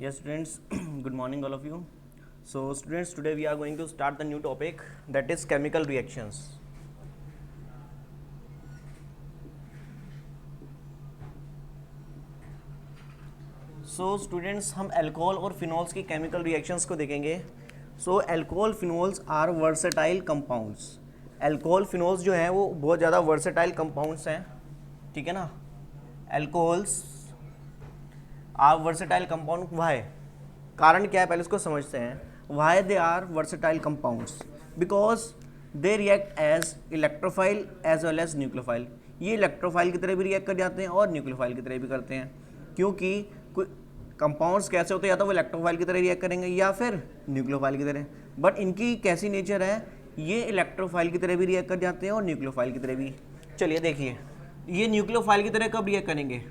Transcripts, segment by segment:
Yes, students, good morning, all of you. So, students, today we are going to start the new topic, that is chemical reactions. So, students, हम alcohol और phenols की chemical reactions को देखेंगे. So alcohol phenols are versatile compounds. Alcohol phenols जो हैं वो बहुत ज़्यादा वर्सेटाइल कंपाउंड्स हैं, ठीक है ना. Alcohols are versatile compound. Why? कारण क्या है पहले इसको समझते हैं. Why they are versatile compounds? Because they react as electrophile as well as nucleophile. ये इलेक्ट्रोफाइल की तरह भी रिएक्ट कर जाते हैं और न्यूक्लियोफाइल की तरह भी करते हैं, क्योंकि कोई कंपाउंड्स कैसे होते हैं, या तो वो इलेक्ट्रोफाइल की तरह रिएक्ट करेंगे या फिर न्यूक्लियोफाइल की तरह. बट इनकी कैसी नेचर है, ये इलेक्ट्रोफाइल की तरह भी रिएक्ट कर जाते हैं और न्यूक्लियोफाइल की तरह भी. चलिए देखिए, ये न्यूक्लियोफाइल की तरह कब रिएक्ट करेंगे.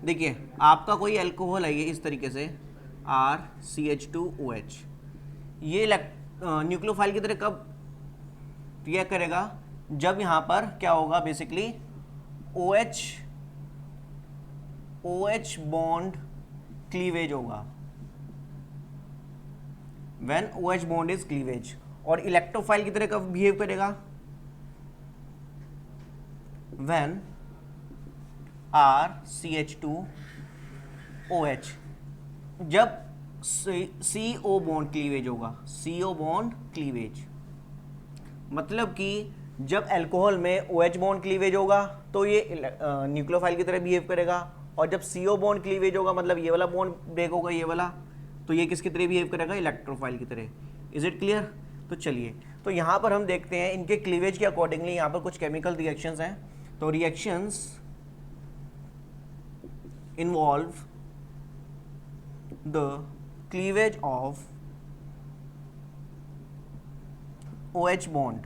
देखिए, आपका कोई अल्कोहल है ये इस तरीके से RCH2OH. ये न्यूक्लियोफाइल की तरह कब रिएक्ट करेगा, जब यहाँ पर क्या होगा, बेसिकली OH बॉन्ड क्लीवेज होगा. When OH bond is cleavage. और इलेक्ट्रोफाइल की तरह कब बिहेव करेगा, व्हेन RCH2OH, जब CO बॉन्ड क्लीवेज होगा. CO बॉन्ड क्लीवेज मतलब कि जब अल्कोहल में OH बॉन्ड क्लीवेज होगा तो ये न्यूक्लियोफाइल की तरह बिहेव करेगा, और जब CO बॉन्ड क्लीवेज होगा मतलब ये वाला बॉन्ड ब्रेक होगा, ये वाला, तो ये किसकी तरह बिहेव करेगा, इलेक्ट्रोफाइल की तरह. Is it clear? तो चलिए, तो यहाँ पर हम देखते हैं इनके क्लीवेज के अकॉर्डिंगली यहाँ पर कुछ केमिकल रिएक्शंस हैं. तो reactions involve the cleavage of OH bond.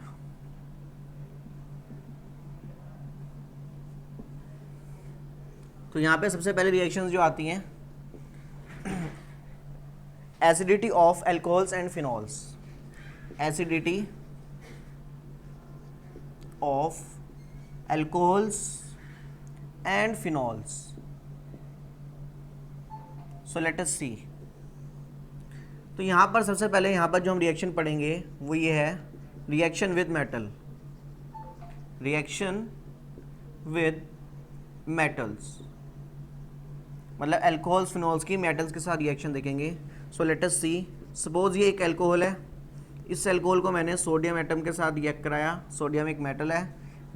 तो यहां पे सबसे पहले रिएक्शंस जो आती हैं, acidity of alcohols and phenols. Acidity of alcohols and phenols. So let us see. तो यहाँ पर सबसे पहले यहाँ पर जो हम रिएक्शन पढ़ेंगे वो ये है, reaction with metal. Reaction with metals मतलब अल्कोहल्स फिनॉल्स की मेटल्स के साथ रिएक्शन देखेंगे. सो लेट अस सी. सपोज ये एक अल्कोहल है, इस अल्कोहल को मैंने सोडियम एटम के साथ रिएक्ट कराया. सोडियम एक मेटल है.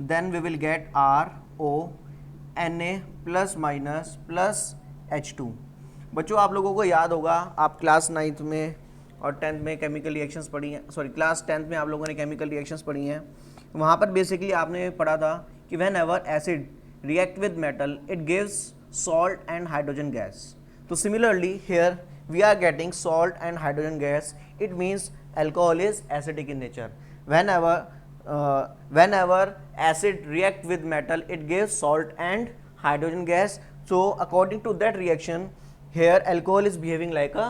Then we will get RONA plus minus plus H2. बच्चों, आप लोगों को याद होगा, आप क्लास 9th में और 10th में केमिकल रिएक्शंस पढ़ी हैं. सॉरी, क्लास 10th में आप लोगों ने केमिकल रिएक्शंस पढ़ी हैं. वहाँ पर बेसिकली आपने पढ़ा था कि whenever acid react with metal it gives salt and hydrogen gas. तो similarly here we are getting salt and hydrogen gas. It means alcohol is acidic in nature. whenever acid react with metal it gives salt and hydrogen gas. So according to that reaction here alcohol is behaving like a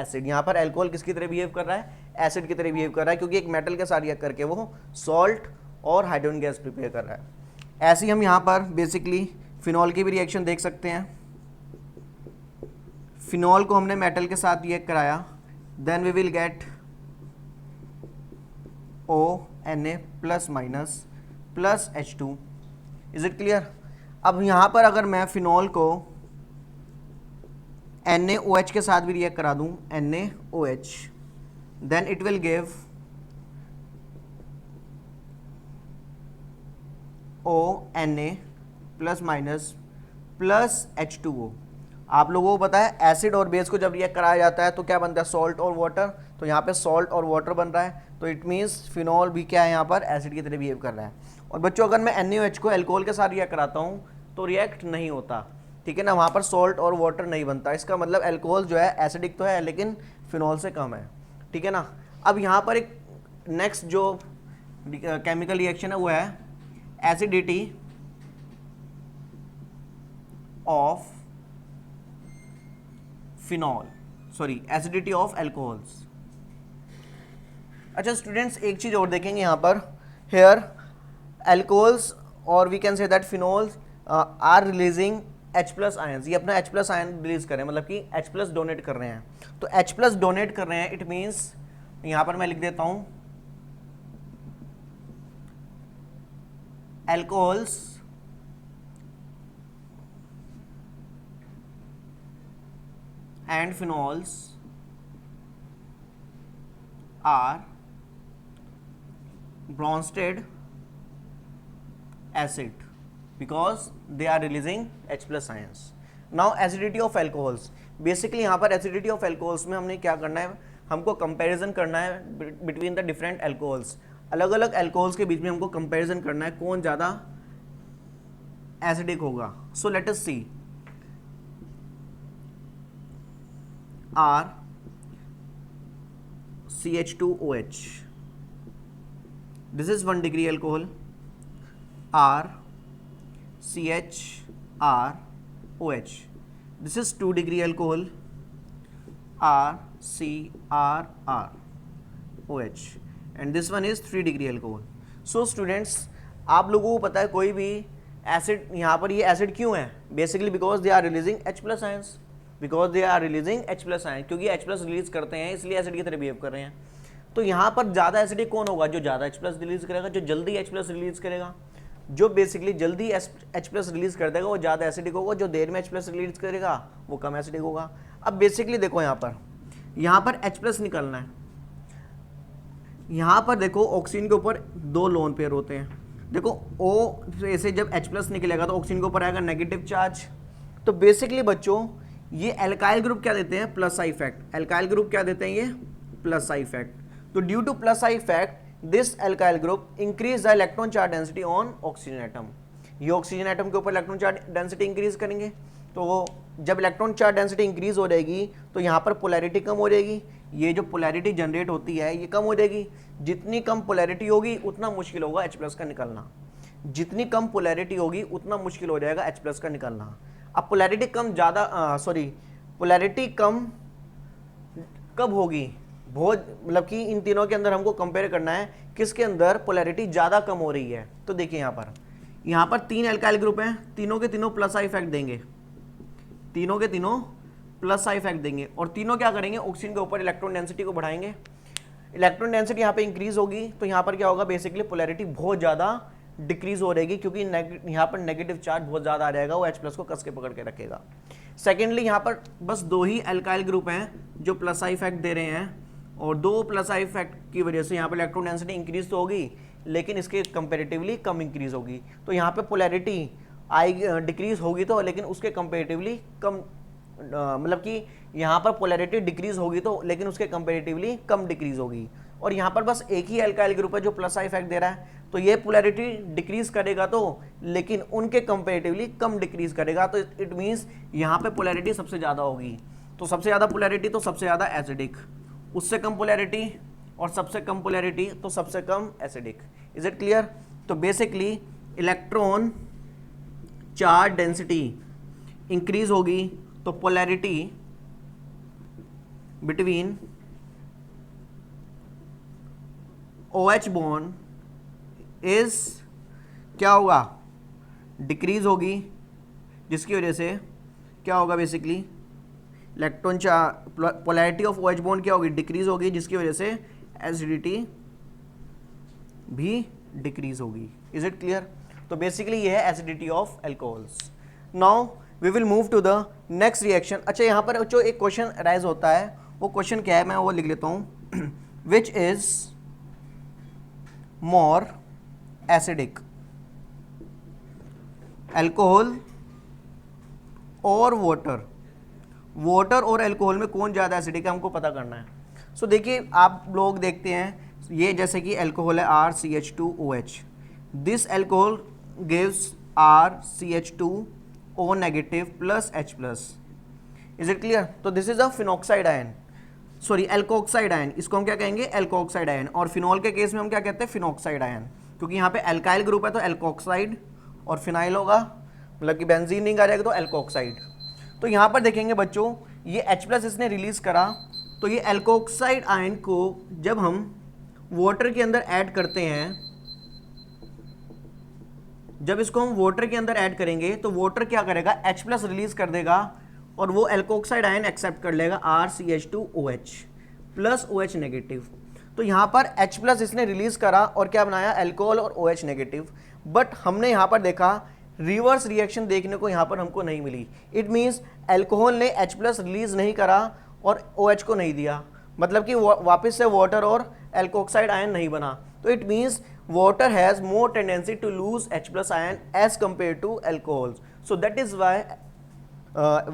acid. यहाँ पर alcohol किसकी तरह behave कर रहा है, acid की तरह behave कर रहा है, क्योंकि एक मेटल के साथ रिएक्ट करके वो सॉल्ट और हाइड्रोजन गैस प्रिपेयर कर रहा है. ऐसे ही हम यहाँ पर बेसिकली फिनॉल की भी रिएक्शन देख सकते हैं. फिनॉल को हमने मेटल के साथ रिएक्ट कराया, then we will get ONA plus minus plus H2. Is it clear? अब यहाँ पर अगर मैं फिनॉल को NaOH के साथ भी रिएक्ट करा दूँ, NaOH, then it will give ONA plus minus plus H2O. आप लोगों को पता है एसिड और बेस को जब रिएक्ट कराया जाता है तो क्या बनता है, सॉल्ट और वाटर. तो यहाँ पे सॉल्ट और वाटर बन रहा है, तो इट मीन्स फिनॉल भी क्या है, यहाँ पर एसिड की तरह बिहेव कर रहा है. और बच्चों, अगर मैं NaOH को अल्कोहल के साथ रिएक्ट कराता हूँ तो रिएक्ट नहीं होता, ठीक है ना. वहाँ पर सॉल्ट और वाटर नहीं बनता. इसका मतलब अल्कोहल जो है एसिडिक तो है लेकिन फिनॉल से कम है, ठीक है ना. अब यहाँ पर एक नेक्स्ट जो केमिकल रिएक्शन है वो है acidity of phenol, sorry acidity of alcohols. अच्छा स्टूडेंट्स, एक चीज़ और देखेंगे यहाँ पर, हेयर अल्कोहल्स और we can say that phenols are releasing H plus ion, ये अपना H प्लस आयन रिलीज कर रहे हैं, मतलब कि H प्लस डोनेट कर रहे हैं। तो H प्लस डोनेट कर रहे हैं, इट मीन्स यहां पर मैं लिख देता हूं alcohols and phenols are Bronsted acid because they are releasing H plus ions. Now acidity of alcohols. Basically यहाँ पर acidity of alcohols में हमने क्या करना है, हमको comparison करना है between the different alcohols. अलग अलग alcohols के बीच में हमको comparison करना है कौन ज़्यादा acidic होगा. So let us see. R CH2OH. This is 1 degree alcohol. R CHROH. This is 2 degree alcohol. R CRROH. And this one is 3 degree alcohol. So students, आप लोगों को पता है कोई भी एसिड, यहाँ पर ये एसिड क्यों है? Basically because they are releasing H plus ions, because they are releasing H plus ion, क्योंकि H प्लस रिलीज करते हैं इसलिए एसिड की तरह बिहेव कर रहे हैं। तो यहाँ पर ज़्यादा एसिडिक कौन होगा? जो ज़्यादा H प्लस रिलीज करेगा, जो जल्दी H प्लस रिलीज करेगा। जो बेसिकली जल्दी H प्लस रिलीज कर देगा वो ज़्यादा एसिडिक होगा, जो देर में H प्लस रिलीज करेगा वो कम एसिडिक होगा। अब बेसिकली देखो यहाँ पर H प्लस निकलना है। यहाँ पर देखो ऑक्सीजन के ऊपर 2 लोन पेयर होते हैं। देखो O ऐसे जब H प्लस निकलेगा तो ऑक्सीजन के ऊपर आएगा नेगेटिव चार्ज। तो बेसिकली बच्चों ये एल्काइल ग्रुप क्या देते हैं? Plus I effect. Alkyl group क्या देते हैं? ये प्लस आई इफेक्ट। तो due two plus I effect this alkyl group increase the electron charge density on oxygen atom. ये ऑक्सीजन एटम के ऊपर इलेक्ट्रॉन चार्ज डेंसिटी इंक्रीज करेंगे। तो जब इलेक्ट्रॉन चार्ज डेंसिटी इंक्रीज हो जाएगी तो यहाँ पर पोलैरिटी कम हो जाएगी। ये जो पोलैरिटी जनरेट होती है ये कम हो जाएगी। जितनी कम पोलैरिटी होगी उतना मुश्किल होगा H प्लस का निकलना। जितनी कम पोलैरिटी होगी उतना मुश्किल हो जाएगा H प्लस का निकलना। अब पोलैरिटी कम पोलैरिटी कम कब होगी? बहुत मतलब कि इन तीनों के अंदर हमको कंपेयर करना है किसके अंदर पोलैरिटी ज़्यादा कम हो रही है। तो देखिए यहाँ पर 3 एल्काइल ग्रुप हैं, तीनों के तीनों प्लस आई इफेक्ट देंगे, तीनों के तीनों प्लस आई इफेक्ट देंगे और तीनों क्या करेंगे? ऑक्सीजन के ऊपर इलेक्ट्रॉन डेंसिटी को बढ़ाएंगे। इलेक्ट्रॉन डेंसिटी यहाँ पे इंक्रीज होगी तो यहाँ पर क्या होगा? बेसिकली पोलैरिटी बहुत ज़्यादा डिक्रीज हो रहेगी, क्योंकि यहाँ पर नेगेटिव चार्ज बहुत ज़्यादा आ जाएगा, वो H प्लस को कस के पकड़ के रखेगा। सेकेंडली यहाँ पर बस 2 ही एल्काइल ग्रुप हैं जो प्लस आई इफेक्ट दे रहे हैं और 2 प्लस आई इफेक्ट की वजह से यहाँ पर इलेक्ट्रॉन डेंसिटी इंक्रीज तो होगी लेकिन इसके कंपेरेटिवली कम इंक्रीज होगी। तो यहाँ पे पोलैरिटी डिक्रीज होगी तो, लेकिन उसके कंपेरेटिवली कम, मतलब कि यहाँ पर पोलैरिटी डिक्रीज होगी तो लेकिन उसके कंपेरेटिवली कम डिक्रीज होगी। और यहाँ पर बस एक ही एल्काइल ग्रुप है जो प्लस आई इफेक्ट दे रहा है, तो ये पोलैरिटी डिक्रीज करेगा तो, लेकिन उनके कंपेरेटिवली कम डिक्रीज करेगा। तो इट मीन्स यहाँ पे पोलैरिटी सबसे ज़्यादा होगी। तो सबसे ज़्यादा पोलैरिटी तो सबसे ज़्यादा एसिडिक, उससे कम पोलैरिटी और सबसे कम पोलैरिटी तो सबसे कम एसिडिक। Is it clear? तो basically electron charge density increase होगी तो polarity between OH bond is क्या होगा? डिक्रीज होगी, जिसकी वजह से क्या होगा? Basically electron polarity of OH bond क्या होगी? डिक्रीज होगी, जिसकी वजह से एसिडिटी भी डिक्रीज होगी। Is it clear? तो बेसिकली ये है acidity of alcohols. Now we will move to the next reaction. अच्छा, यहाँ पर जो एक क्वेश्चन राइज होता है वो क्वेश्चन क्या है, मैं वो लिख लेता हूँ। Which is more acidic, alcohol और वाटर? वाटर और अल्कोहल में कौन ज़्यादा एसिडिक है हमको पता करना है। सो देखिए, आप लोग देखते हैं ये जैसे कि अल्कोहल है RCH2OH, this alcohol gives RCH2O negative plus H plus. Is it clear? तो this is a phenoxide ion, sorry alkoxide ion, इसको हम क्या कहेंगे? Alkoxide ion. और फिनॉल के केस में हम क्या कहते हैं? फिनॉक्साइड आयन, क्योंकि यहाँ पे एल्काइल ग्रुप है तो एल्कोक्साइड और फिनाइल होगा, मतलब कि बेंजीन नहीं आ जाएगा तो एल्कोक्साइड। तो यहाँ पर देखेंगे बच्चों, ये H प्लस इसने रिलीज करा तो ये एल्कोक्साइड आयन को जब हम वाटर के अंदर ऐड करते हैं, जब इसको हम वाटर के अंदर ऐड करेंगे तो वाटर क्या करेगा, H+ रिलीज कर देगा और वो एल्कोक्साइड आयन एक्सेप्ट कर लेगा RCH2OH प्लस OH नेगेटिव। तो यहाँ पर H+ इसने रिलीज करा और क्या बनाया, अल्कोहल और OH नेगेटिव। बट हमने यहाँ पर देखा रिवर्स रिएक्शन देखने को यहाँ पर हमको नहीं मिली। इट मीन्स अल्कोहल ने H+ रिलीज नहीं करा और OH को नहीं दिया, मतलब कि वापस से वाटर और एल्कोक्साइड आयन नहीं बना। तो it means water has more tendency to lose H+ ion as compared to alcohols. So that is why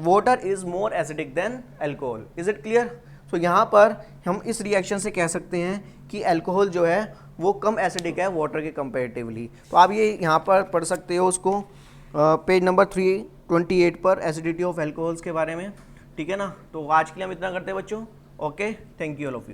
water is more acidic than alcohol. Is it clear? So यहाँ पर हम इस reaction से कह सकते हैं कि अल्कोहल जो है वो कम एसिडिक है वाटर के कंपेरेटिवली। तो आप ये यहाँ पर पढ़ सकते हो उसको पेज नंबर 328 पर एसिडिटी ऑफ अल्कोहल्स के बारे में, ठीक है ना। तो आज के लिए हम इतना करते हैं बच्चों। Okay, thank you all of you.